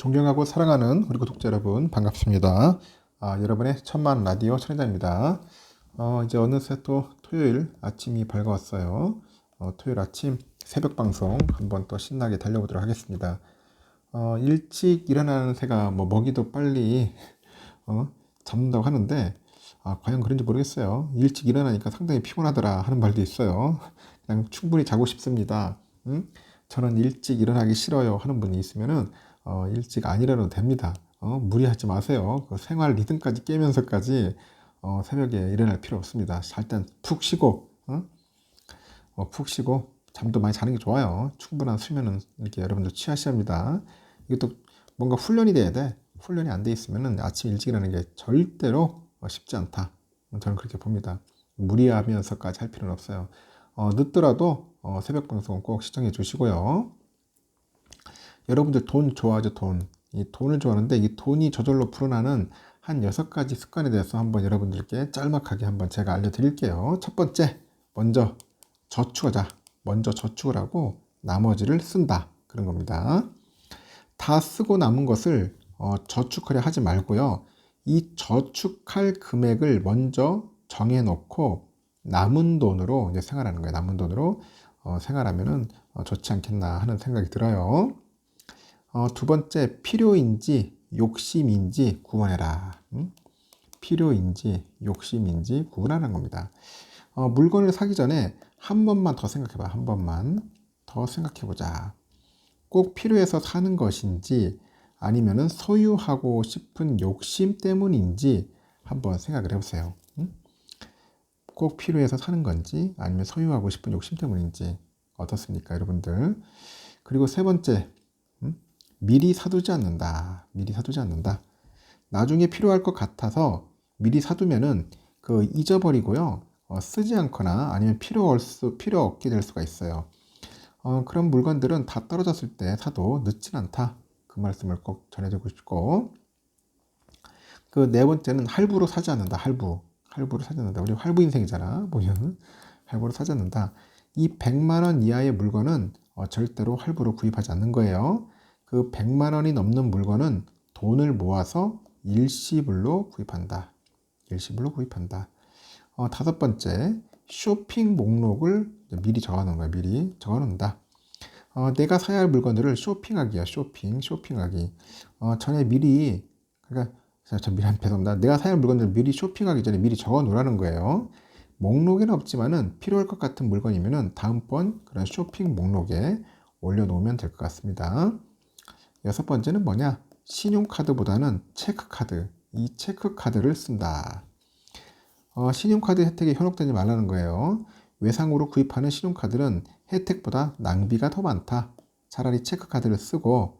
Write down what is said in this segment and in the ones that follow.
존경하고 사랑하는 우리 구독자 여러분 반갑습니다. 여러분의 천만 라디오 천혜자입니다. 이제 어느새 또 토요일 아침이 밝아왔어요. 토요일 아침 새벽 방송 한번 또 신나게 달려보도록 하겠습니다. 일찍 일어나는 새가 뭐 먹이도 빨리 잡는다고 하는데 과연 그런지 모르겠어요. 일찍 일어나니까 상당히 피곤하더라 하는 말도 있어요. 그냥 충분히 자고 싶습니다. 저는 일찍 일어나기 싫어요 하는 분이 있으면은 일찍 안 일어나도 됩니다. 무리하지 마세요. 그 생활 리듬까지 깨면서까지 새벽에 일어날 필요 없습니다. 잘 땐 푹 쉬고 푹 쉬고 잠도 많이 자는 게 좋아요. 충분한 수면은 이렇게 여러분들 취하셔야 합니다. 이것도 뭔가 훈련이 돼야 돼. 훈련이 안 돼 있으면은 아침 일찍 일어나는 게 절대로 쉽지 않다. 저는 그렇게 봅니다. 무리하면서까지 할 필요는 없어요. 늦더라도 새벽 방송 꼭 시청해 주시고요. 여러분들 돈 좋아하죠, 돈. 이 돈을 좋아하는데 이 돈이 저절로 불어나는 한 6가지 습관에 대해서 한번 여러분들께 짤막하게 한번 제가 알려드릴게요. 첫 번째, 먼저 저축하자. 먼저 저축을 하고 나머지를 쓴다. 그런 겁니다. 다 쓰고 남은 것을 저축하려 하지 말고요. 이 저축할 금액을 먼저 정해놓고 남은 돈으로 이제 생활하는 거예요. 남은 돈으로 생활하면은 좋지 않겠나 하는 생각이 들어요. 두 번째, 필요인지 욕심인지 구분해라. 필요인지 욕심인지 구분하는 겁니다. 물건을 사기 전에 한 번만 더 생각해봐. 한 번만 더 생각해보자. 꼭 필요해서 사는 것인지 아니면은 소유하고 싶은 욕심 때문인지 한번 생각을 해보세요. 꼭 필요해서 사는 건지 아니면 소유하고 싶은 욕심 때문인지 어떻습니까, 여러분들? 그리고 세 번째, 미리 사두지 않는다. 미리 사두지 않는다. 나중에 필요할 것 같아서 미리 사두면은 그 잊어버리고요. 쓰지 않거나 아니면 필요 없게 될 수가 있어요. 그런 물건들은 다 떨어졌을 때 사도 늦진 않다. 그 말씀을 꼭 전해드리고 싶고. 그 네 번째는 할부로 사지 않는다. 할부로 사지 않는다. 우리 할부 인생이잖아. 보면 할부로 사지 않는다. 이 100만 원 이하의 물건은 절대로 할부로 구입하지 않는 거예요. 그 100만 원이 넘는 물건은 돈을 모아서 일시불로 구입한다. 일시불로 구입한다. 다섯 번째, 쇼핑 목록을 미리 적어놓은 거야. 미리 적어놓는다. 내가 사야 할 물건들을 쇼핑하기야. 쇼핑하기. 전에 미리, 그러니까 저 미리 죄송합니다. 내가 사야 할 물건들을 미리 쇼핑하기 전에 미리 적어놓으라는 거예요. 목록에는 없지만은 필요할 것 같은 물건이면은 다음번 그런 쇼핑 목록에 올려놓으면 될 것 같습니다. 여섯 번째는 뭐냐? 신용카드보다는 체크카드. 이 체크카드를 쓴다. 신용카드 혜택에 현혹되지 말라는 거예요. 외상으로 구입하는 신용카드는 혜택보다 낭비가 더 많다. 차라리 체크카드를 쓰고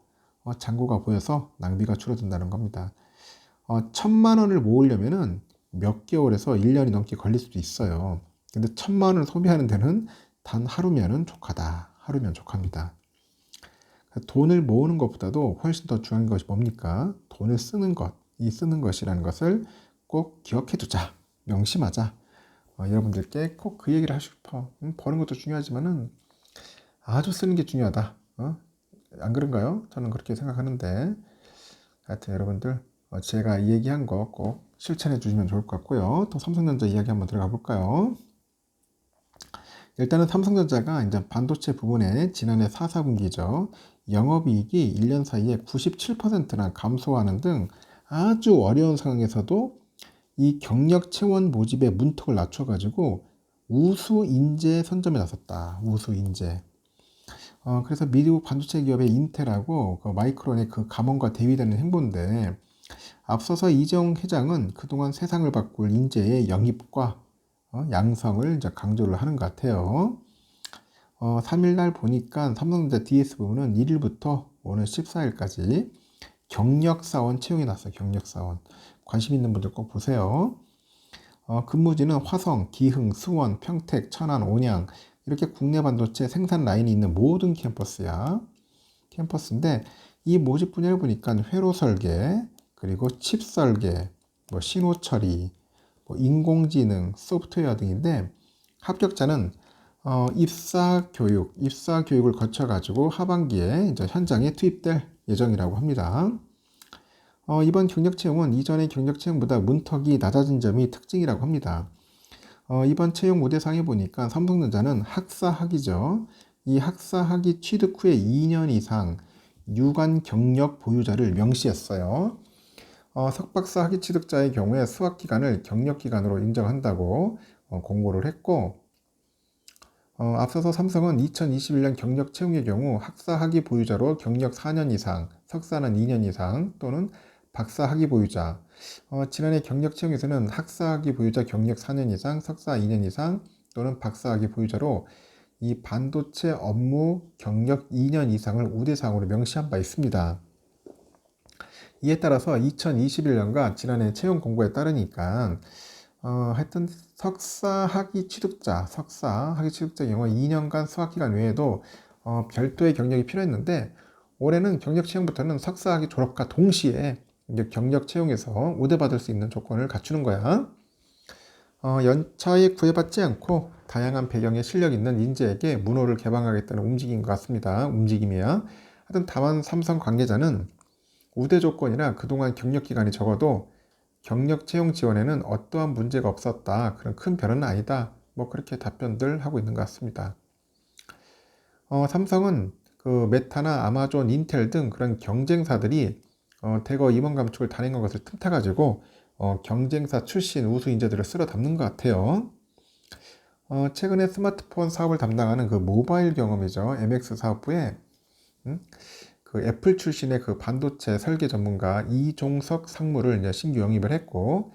잔고가 보여서 낭비가 줄어든다는 겁니다. 1,000만 원을 모으려면은 몇 개월에서 1년이 넘게 걸릴 수도 있어요. 근데 1,000만 원을 소비하는 데는 단 하루면은 족하다. 하루면 족합니다. 돈을 모으는 것보다도 훨씬 더 중요한 것이 뭡니까? 돈을 쓰는 것, 이 쓰는 것이라는 것을 꼭 기억해 두자. 명심하자. 여러분들께 꼭 그 얘기를 하고 싶어. 버는 것도 중요하지만은 아주 쓰는 게 중요하다. 안 그런가요? 저는 그렇게 생각하는데 하여튼 여러분들 제가 이 얘기한 거 꼭 실천해 주시면 좋을 것 같고요. 또 삼성전자 이야기 한번 들어가 볼까요? 일단은 삼성전자가 이제 반도체 부분에 지난해 4, 4분기죠. 영업이익이 1년 사이에 97%나 감소하는 등 아주 어려운 상황에서도 이 경력 채원 모집의 문턱을 낮춰가지고 우수 인재 선점에 나섰다. 우수 인재. 그래서 미국 반도체 기업의 인텔하고 그 마이크론의 그 감원과 대위되는 행보인데 앞서서 이재용 회장은 그동안 세상을 바꿀 인재의 영입과 양성을 이제 강조를 하는 것 같아요. 3일날 보니까 삼성전자 DS 부분은 1일부터 오늘 14일까지 경력사원 채용이 났어요. 경력사원. 관심 있는 분들 꼭 보세요. 근무지는 화성, 기흥, 수원, 평택, 천안, 온양 이렇게 국내 반도체 생산 라인이 있는 모든 캠퍼스야. 캠퍼스인데 이 모집 분야를 보니까 회로 설계, 그리고 칩 설계, 뭐 신호 처리, 뭐 인공지능, 소프트웨어 등인데 합격자는 입사 교육을 거쳐가지고 하반기에 이제 현장에 투입될 예정이라고 합니다. 이번 경력 채용은 이전의 경력 채용보다 문턱이 낮아진 점이 특징이라고 합니다. 이번 채용 우대상에 보니까 삼성전자는 학사학위죠. 이 학사학위 취득 후에 2년 이상 유관 경력 보유자를 명시했어요. 석박사 학위 취득자의 경우에 수학기간을 경력기간으로 인정한다고 공고를 했고, 앞서서 삼성은 2021년 경력 채용의 경우 학사 학위 보유자로 경력 4년 이상, 석사는 2년 이상 또는 박사 학위 보유자, 지난해 경력 채용에서는 학사 학위 보유자 경력 4년 이상, 석사 2년 이상 또는 박사 학위 보유자로 이 반도체 업무 경력 2년 이상을 우대사항으로 명시한 바 있습니다. 이에 따라서 2021년과 지난해 채용 공고에 따르니까 하여튼 석사 학위 취득자의 경우 2년간 수학기간 외에도 별도의 경력이 필요했는데 올해는 경력 채용부터는 석사 학위 졸업과 동시에 이제 경력 채용에서 우대받을 수 있는 조건을 갖추는 거야. 연차에 구애받지 않고 다양한 배경에 실력 있는 인재에게 문호를 개방하겠다는 움직임인 것 같습니다. 움직임이야. 하여튼 다만 삼성 관계자는 우대 조건이나 그동안 경력 기간이 적어도 경력 채용 지원에는 어떠한 문제가 없었다. 그런 큰 변화는 아니다. 뭐 그렇게 답변들 하고 있는 것 같습니다. 삼성은 그 메타나 아마존, 인텔 등 그런 경쟁사들이 대거 임원 감축을 단행한 것을 틈타가지고 경쟁사 출신 우수 인재들을 쓸어 담는 것 같아요. 최근에 스마트폰 사업을 담당하는 그 모바일 경험이죠. MX 사업부에 그 애플 출신의 그 반도체 설계 전문가 이종석 상무를 이제 신규 영입을 했고,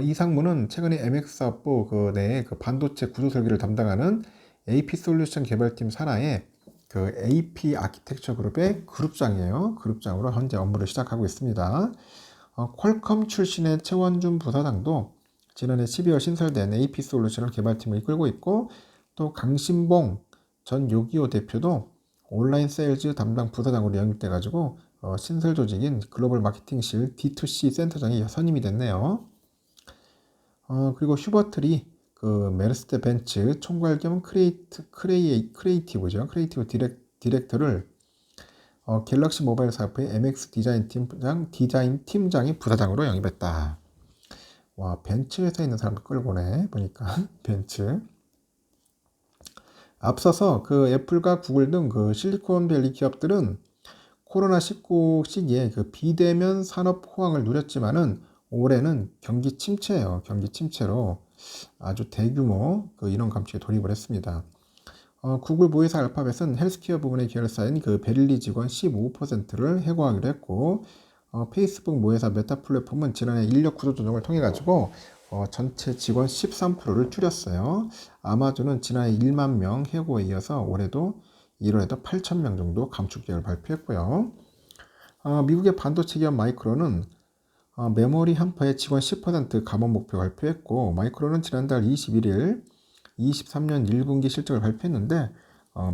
이 상무는 최근에 MX 사업부 그 내에 그 반도체 구조 설계를 담당하는 AP 솔루션 개발팀 산하의 그 AP 아키텍처 그룹의 그룹장이에요. 그룹장으로 현재 업무를 시작하고 있습니다. 퀄컴 출신의 최원준 부사장도 지난해 12월 신설된 AP 솔루션 개발팀을 이끌고 있고, 또 강신봉 전 요기요 대표도 온라인 세일즈 담당 부사장으로 영입돼가지고 신설 조직인 글로벌 마케팅실 D2C 센터장에 선임이 됐네요. 그리고 휴버트리 그 메르스데 벤츠 총괄 겸 크리에이티브 디렉터를 갤럭시 모바일 사업부의 MX 디자인 팀장이 부사장으로 영입했다. 와, 벤츠 회사에 있는 사람도 끌고 오네 보니까 벤츠. 앞서서 그 애플과 구글 등 그 실리콘밸리 기업들은 코로나19 시기에 그 비대면 산업 호황을 누렸지만은 올해는 경기 침체예요. 경기 침체로 아주 대규모 그 인원 감축에 돌입을 했습니다. 구글 모회사 알파벳은 헬스케어 부문의 계열사인 그 베릴리 직원 15%를 해고하기로 했고, 페이스북 모회사 메타 플랫폼은 지난해 인력 구조 조정을 통해 가지고 전체 직원 13%를 줄였어요. 아마존은 지난해 1만 명 해고에 이어서 올해도 1월에도 8,000명 정도 감축 계획을 발표했고요. 미국의 반도체 기업 마이크론은 메모리 한파에 직원 10% 감원 목표 발표했고, 마이크론은 지난달 21일 23년 1분기 실적을 발표했는데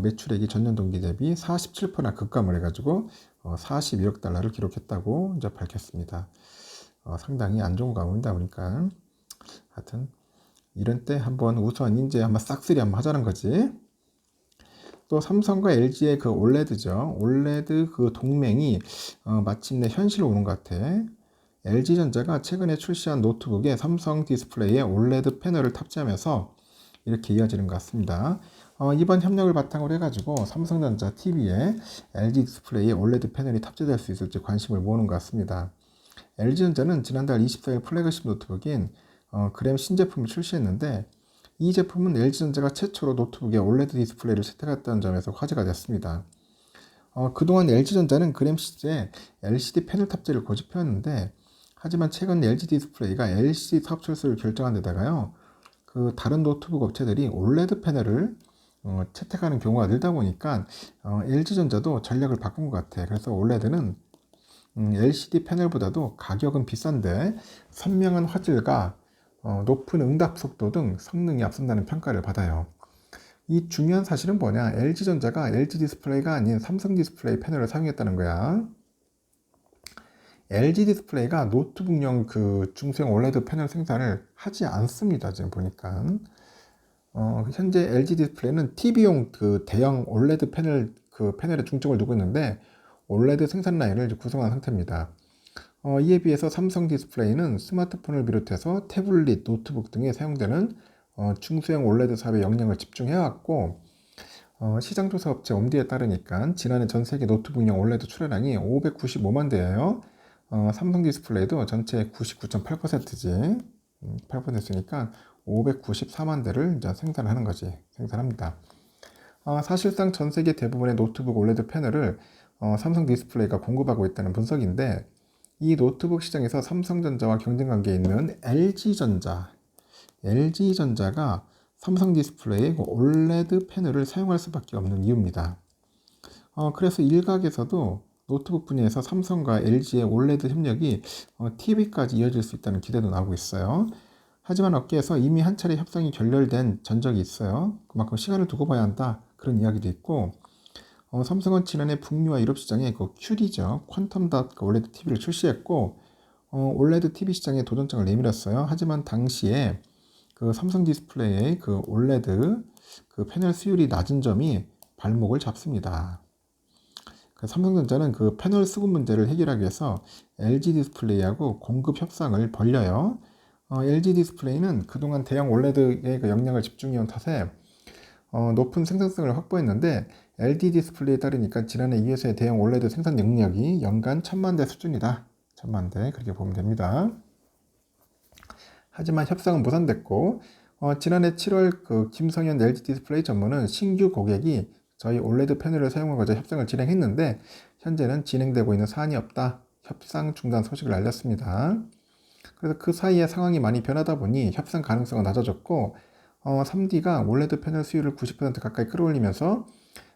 매출액이 전년 동기 대비 47%나 급감을 해가지고 42억 달러를 기록했다고 이제 밝혔습니다. 상당히 안 좋은 가운데 보니까 하여튼 이런 때 한번 우수한 인재 한번 싹쓸이 한번 하자는 거지. 또 삼성과 LG의 그 올레드죠. 올레드 그 동맹이 마침내 현실로 오는 것 같아. LG전자가 최근에 출시한 노트북에 삼성 디스플레이에 올레드 패널을 탑재하면서 이렇게 이어지는 것 같습니다. 이번 협력을 바탕으로 해가지고 삼성전자 TV에 LG 디스플레이에 올레드 패널이 탑재될 수 있을지 관심을 모으는 것 같습니다. LG전자는 지난달 24일 플래그십 노트북인 그램 신제품을 출시했는데, 이 제품은 LG전자가 최초로 노트북에 올레드 디스플레이를 채택했다는 점에서 화제가 됐습니다. 그동안 LG전자는 그램 시리즈에 LCD 패널 탑재를 고집해왔는데, 하지만 최근 LG 디스플레이가 LCD 사업 철수를 결정한 데다가요, 그 다른 노트북 업체들이 올레드 패널을 채택하는 경우가 늘다 보니까 LG전자도 전략을 바꾼 것 같아. 그래서 올레드는 LCD 패널보다도 가격은 비싼데 선명한 화질과 높은 응답 속도 등 성능이 앞선다는 평가를 받아요. 이 중요한 사실은 뭐냐? LG전자가 LG 디스플레이가 아닌 삼성 디스플레이 패널을 사용했다는 거야. LG 디스플레이가 노트북용 그 중소형 올레드 패널 생산을 하지 않습니다. 지금 보니까. 현재 LG 디스플레이는 TV용 그 대형 올레드 패널 그 패널에 중점을 두고 있는데, OLED 생산 라인을 구성한 상태입니다. 이에 비해서 삼성 디스플레이는 스마트폰을 비롯해서 태블릿, 노트북 등에 사용되는 중소형 OLED 사업에 역량을 집중해왔고, 시장 조사 업체 엄디에 따르니까 지난해 전 세계 노트북용 OLED 출하량이 595만 대예요. 삼성 디스플레이도 전체 99.8%지. 8%니까 594만 대를 이제 생산하는 거지. 생산합니다. 사실상 전 세계 대부분의 노트북 OLED 패널을 삼성 디스플레이가 공급하고 있다는 분석인데, 이 노트북 시장에서 삼성전자와 경쟁 관계에 있는 LG전자가 삼성 디스플레이의 OLED 패널을 사용할 수밖에 없는 이유입니다. 그래서 일각에서도 노트북 분야에서 삼성과 LG의 OLED 협력이 TV까지 이어질 수 있다는 기대도 나오고 있어요. 하지만 업계에서 이미 한 차례 협상이 결렬된 전적이 있어요. 그만큼 시간을 두고 봐야 한다. 그런 이야기도 있고, 삼성은 지난해 북미와 유럽 시장에 그 QD죠. 퀀텀 닷 OLED TV를 출시했고, OLED TV 시장에 도전장을 내밀었어요. 하지만 당시에 그 삼성 디스플레이의 그 OLED 그 패널 수율이 낮은 점이 발목을 잡습니다. 삼성전자는 그 패널 수급 문제를 해결하기 위해서 LG 디스플레이하고 공급 협상을 벌려요. LG 디스플레이는 그동안 대형 OLED의 그 역량을 집중해온 탓에 높은 생산성을 확보했는데, LG 디스플레이에 따르니까 지난해 이 회사의 대형 OLED 생산 능력이 연간 1000만 대 수준이다. 1000만 대 그렇게 보면 됩니다. 하지만 협상은 무산됐고, 지난해 7월 그 김성현 LG 디스플레이 전무는 신규 고객이 저희 OLED 패널을 사용하고자 협상을 진행했는데 현재는 진행되고 있는 사안이 없다. 협상 중단 소식을 알렸습니다. 그래서 그 사이에 상황이 많이 변하다 보니 협상 가능성은 낮아졌고, 3D가 OLED 패널 수율을 90% 가까이 끌어올리면서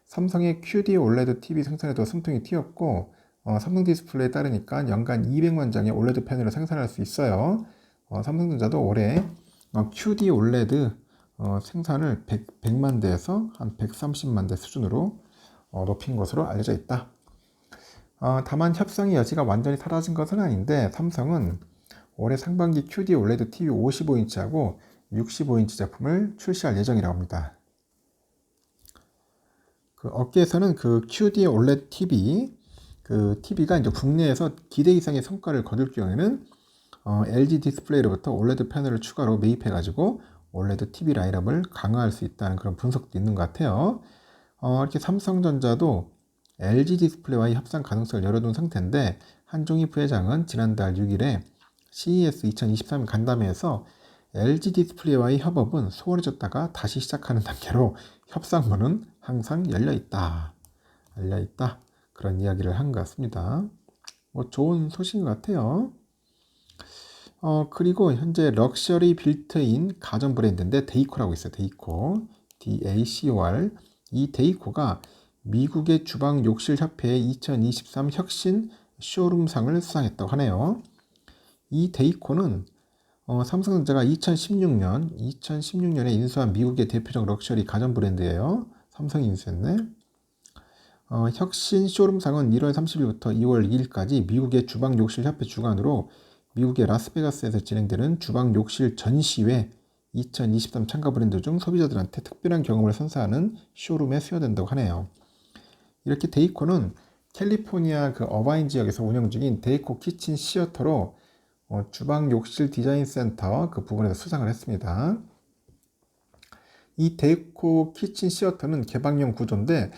삼성의 QD OLED TV 생산에도 숨통이 튀었고, 삼성 디스플레이에 따르니까 연간 200만 장의 OLED 패널을 생산할 수 있어요. 삼성전자도 올해 QD OLED 생산을 100만 대에서 한 130만 대 수준으로 높인 것으로 알려져 있다. 다만 협상의 여지가 완전히 사라진 것은 아닌데, 삼성은 올해 상반기 QD OLED TV 55인치하고 65인치 제품을 출시할 예정이라고 합니다. 그 업계에서는 그 QD OLED TV, 그 TV가 이제 국내에서 기대 이상의 성과를 거둘 경우에는 LG 디스플레이로부터 OLED 패널을 추가로 매입해가지고 OLED TV 라인업을 강화할 수 있다는 그런 분석도 있는 것 같아요. 이렇게 삼성전자도 LG 디스플레이와의 협상 가능성을 열어둔 상태인데, 한종희 부회장은 지난달 6일에 CES 2023 간담회에서 LG 디스플레이와의 협업은 소홀해졌다가 다시 시작하는 단계로 협상문은 항상 열려있다. 그런 이야기를 한 것 같습니다. 좋은 소식인 것 같아요. 그리고 현재 럭셔리 빌트인 가전 브랜드인데 데이코라고 있어요. 데이코. DACOR. 이 데이코가 미국의 주방 욕실 협회의 2023 혁신 쇼룸상을 수상했다고 하네요. 이 데이코는 삼성전자가 2016년에 인수한 미국의 대표적 럭셔리 가전 브랜드예요. 삼성이 인수했네. 혁신 쇼룸상은 1월 30일부터 2월 2일까지 미국의 주방 욕실 협회 주관으로 미국의 라스베가스에서 진행되는 주방 욕실 전시회 2023 참가 브랜드 중 소비자들한테 특별한 경험을 선사하는 쇼룸에 수여된다고 하네요. 이렇게 데이코는 캘리포니아 그 어바인 지역에서 운영 중인 데이코 키친 시어터로 주방 욕실 디자인 센터 그 부분에서 수상을 했습니다. 이 데이코 키친 시어터는 개방형 구조인데,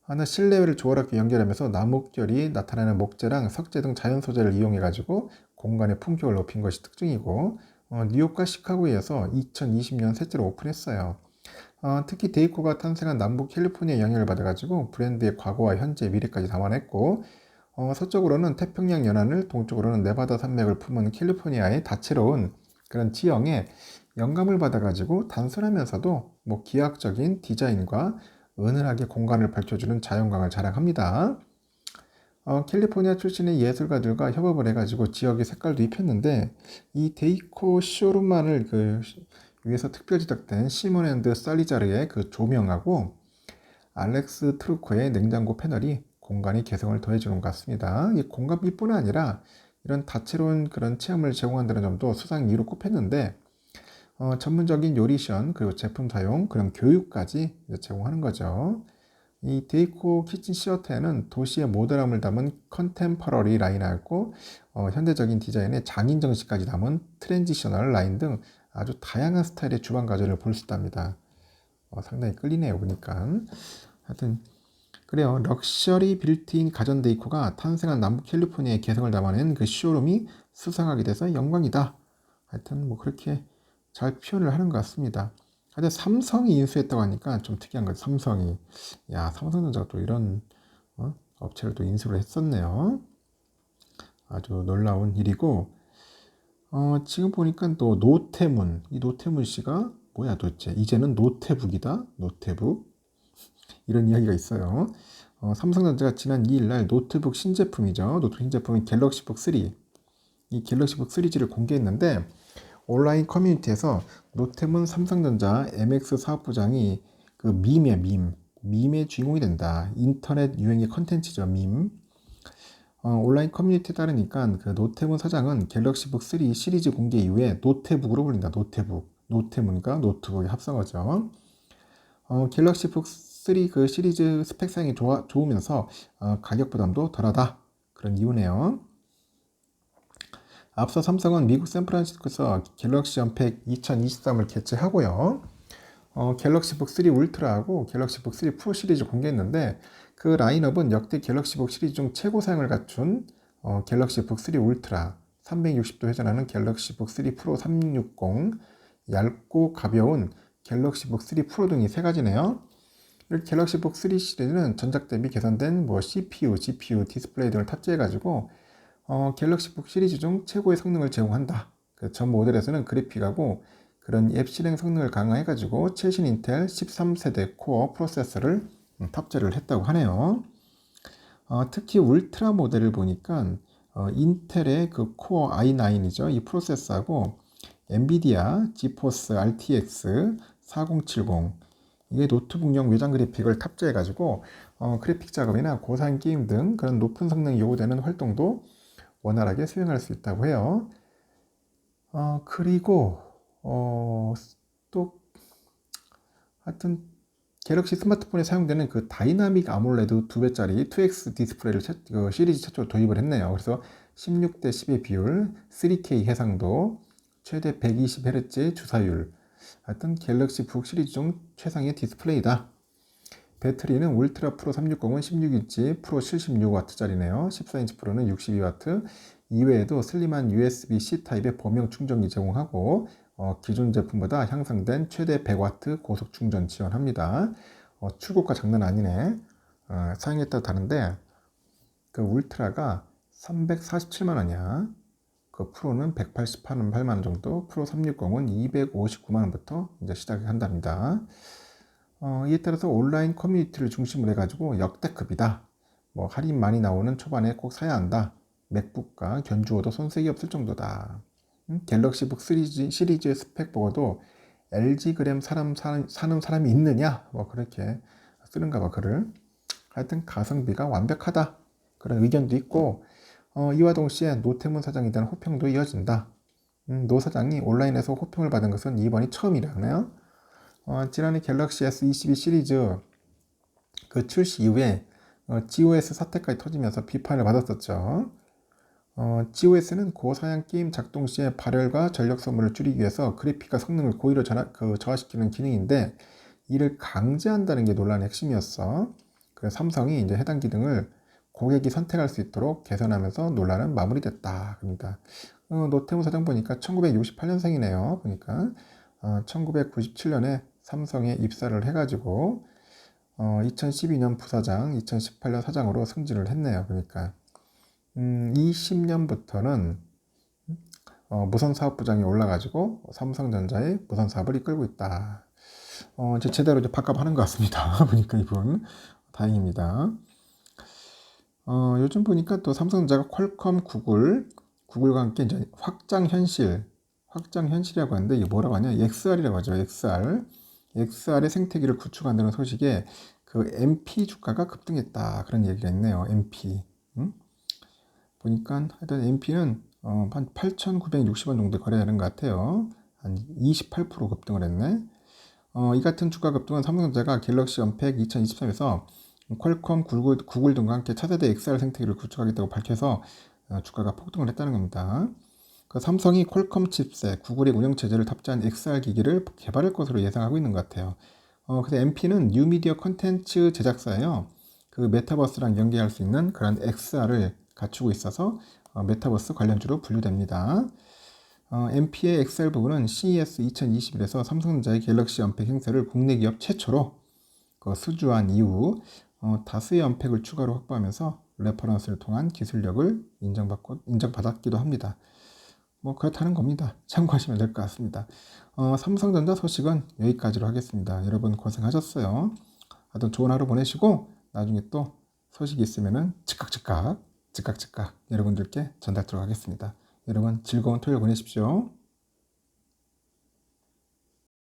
하나 실내외를 조화롭게 연결하면서 나뭇결이 나타나는 목재랑 석재 등 자연 소재를 이용해가지고 공간의 품격을 높인 것이 특징이고, 뉴욕과 시카고에서 2020년 셋째로 오픈했어요. 특히 데이코가 탄생한 남부 캘리포니아 영향을 받아가지고 브랜드의 과거와 현재, 미래까지 담아냈고, 서쪽으로는 태평양 연안을, 동쪽으로는 네바다 산맥을 품은 캘리포니아의 다채로운 그런 지형에 영감을 받아가지고 단순하면서도 기하학적인 디자인과 은은하게 공간을 밝혀주는 자연광을 자랑합니다. 캘리포니아 출신의 예술가들과 협업을 해가지고 지역의 색깔도 입혔는데, 이 데이코 쇼룸만을 그 위에서 특별 제작된 시몬 앤드 살리자르의 그 조명하고 알렉스 트루코의 냉장고 패널이 공간이 개성을 더해주는 것 같습니다. 이 공간뿐 아니라 이런 다채로운 그런 체험을 제공한다는 점도 수상 이유로 꼽혔는데, 전문적인 요리션 그리고 제품 사용 그런 교육까지 제공하는 거죠. 이 데이코 키친 시어터에는 도시의 모던함을 담은 컨템퍼러리 라인하고 현대적인 디자인의 장인 정신까지 담은 트랜지셔널 라인 등 아주 다양한 스타일의 주방 가전을 볼 수 있답니다. 상당히 끌리네요 보니까. 하여튼 그래요. 럭셔리 빌트인 가전 데이코가 탄생한 남부 캘리포니아의 개성을 담아낸 그 쇼룸이 수상하게 돼서 영광이다. 하여튼 뭐 그렇게 잘 표현을 하는 것 같습니다. 근데 삼성이 인수했다고 하니까 좀 특이한 거죠. 삼성이. 야, 삼성전자가 또 이런 업체를 또 인수를 했었네요. 아주 놀라운 일이고, 지금 보니까 또 노태문, 이 노태문 씨가 뭐야 도대체? 이제는 노트북이다? 노트북? 이런 이야기가 있어요. 삼성전자가 지난 2일 날 노트북 신제품이죠. 노트북 신제품인 갤럭시북 3. 이 갤럭시북 3G를 공개했는데, 온라인 커뮤니티에서 노태문 삼성전자 MX 사업부장이 그 밈의 주인공이 된다. 인터넷 유행의 컨텐츠죠, 밈. 온라인 커뮤니티에 따르니까 그 노태문 사장은 갤럭시북 3 시리즈 공개 이후에 노트북으로 불린다. 노트북. 노태문과 노트북의 합성어죠. 갤럭시북 3 그 시리즈 스펙상이 좋으면서 가격 부담도 덜하다. 그런 이유네요. 앞서 삼성은 미국 샌프란시스코에서 갤럭시 언팩 2023을 개최하고요. 갤럭시북 3 울트라하고 갤럭시북 3 프로 시리즈 공개했는데 그 라인업은 역대 갤럭시북 시리즈 중 최고 사양을 갖춘 갤럭시북 3 울트라, 360도 회전하는 갤럭시북 3 프로 360, 얇고 가벼운 갤럭시북 3 프로 등이 세 가지네요. 이렇게 갤럭시북 3 시리즈는 전작 대비 개선된 CPU, GPU, 디스플레이 등을 탑재해가지고 갤럭시북 시리즈 중 최고의 성능을 제공한다. 전 모델에서는 그래픽하고 그런 앱 실행 성능을 강화해가지고 최신 인텔 13세대 코어 프로세서를 탑재를 했다고 하네요. 특히 울트라 모델을 보니까 인텔의 그 코어 i9이죠. 이 프로세서하고 엔비디아 지포스 RTX 4070 이게 노트북용 외장 그래픽을 탑재해가지고 그래픽 작업이나 고사양 게임 등 그런 높은 성능이 요구되는 활동도 원활하게 수행할 수 있다고 해요. 그리고 또 하여튼 갤럭시 스마트폰에 사용되는 그 다이나믹 아몰레드 2배짜리 2X 디스플레이를 그 시리즈 최초로 도입을 했네요. 그래서 16대 10의 비율, 3K 해상도, 최대 120Hz 주사율. 하여튼 갤럭시 북 시리즈 중 최상의 디스플레이다. 배터리는 울트라 프로 360은 16인치, 프로 76W짜리네요. 14인치 프로는 62W. 이외에도 슬림한 USB-C 타입의 범용 충전기 제공하고 기존 제품보다 향상된 최대 100W 고속 충전 지원합니다. 출고가 장난 아니네. 사양에 따라 다른데 그 울트라가 347만 원이야. 그 프로는 188만 원 정도, 프로 360은 259만 원부터 이제 시작을 한답니다. 이에 따라서 온라인 커뮤니티를 중심으로 해가지고 역대급이다. 뭐 할인 많이 나오는 초반에 꼭 사야 한다. 맥북과 견주어도 손색이 없을 정도다. 갤럭시북 시리즈의 스펙 보고도 LG 그램 사는 사람이 있느냐? 뭐 그렇게 쓰는가 봐 글을. 하여튼 가성비가 완벽하다. 그런 의견도 있고 이와 동시에 노태문 사장에 대한 호평도 이어진다. 노 사장이 온라인에서 호평을 받은 것은 이번이 처음이라네요. 지난해 갤럭시 S22 시리즈 그 출시 이후에 GOS 사태까지 터지면서 비판을 받았었죠. GOS는 고사양 게임 작동 시에 발열과 전력 소모를 줄이기 위해서 그래픽과 성능을 고의로 저하시키는 기능인데 이를 강제한다는 게 논란의 핵심이었어. 그래서 삼성이 이제 해당 기능을 고객이 선택할 수 있도록 개선하면서 논란은 마무리됐다. 그러니까 노태무 사장 보니까 1968년생이네요. 보니까 1997년에 삼성에 입사를 해가지고 2012년 부사장, 2018년 사장으로 승진을 했네요. 그러니까 20년부터는 무선 사업부장에 올라가지고 삼성전자의 무선 사업을 이끌고 있다. 이제 제대로 이제 밥값하는 것 같습니다. 보니까 이분 다행입니다. 요즘 보니까 또 삼성전자가 퀄컴, 구글과 함께 이제 확장현실이라고 하는데 이게 뭐라고 하냐? XR이라고 하죠. XR의 생태계를 구축한다는 소식에 그 MP 주가가 급등했다. 그런 얘기가 있네요. MP. 보니까 하여튼 MP는 한 8,960원 정도 거래하는 것 같아요. 한 28% 급등을 했네. 이 같은 주가 급등은 삼성전자가 갤럭시 언팩 2023에서 퀄컴, 구글 등과 함께 차세대 XR 생태계를 구축하겠다고 밝혀서 주가가 폭등을 했다는 겁니다. 그 삼성이 퀄컴 칩셋, 구글의 운영체제를 탑재한 XR 기기를 개발할 것으로 예상하고 있는 것 같아요. 그래서 MP는 뉴미디어 컨텐츠 제작사예요. 그 메타버스랑 연계할 수 있는 그런 XR을 갖추고 있어서 메타버스 관련주로 분류됩니다. MP의 XR 부분은 CES 2021에서 삼성전자의 갤럭시 언팩 행사를 국내 기업 최초로 수주한 이후 다수의 언팩을 추가로 확보하면서 레퍼런스를 통한 기술력을 인정받았기도 합니다. 뭐 그렇다는 겁니다. 참고하시면 될 것 같습니다. 삼성전자 소식은 여기까지로 하겠습니다. 여러분 고생하셨어요. 하여튼 좋은 하루 보내시고 나중에 또 소식이 있으면은 즉각 여러분들께 전달하도록 하겠습니다. 여러분 즐거운 토요일 보내십시오.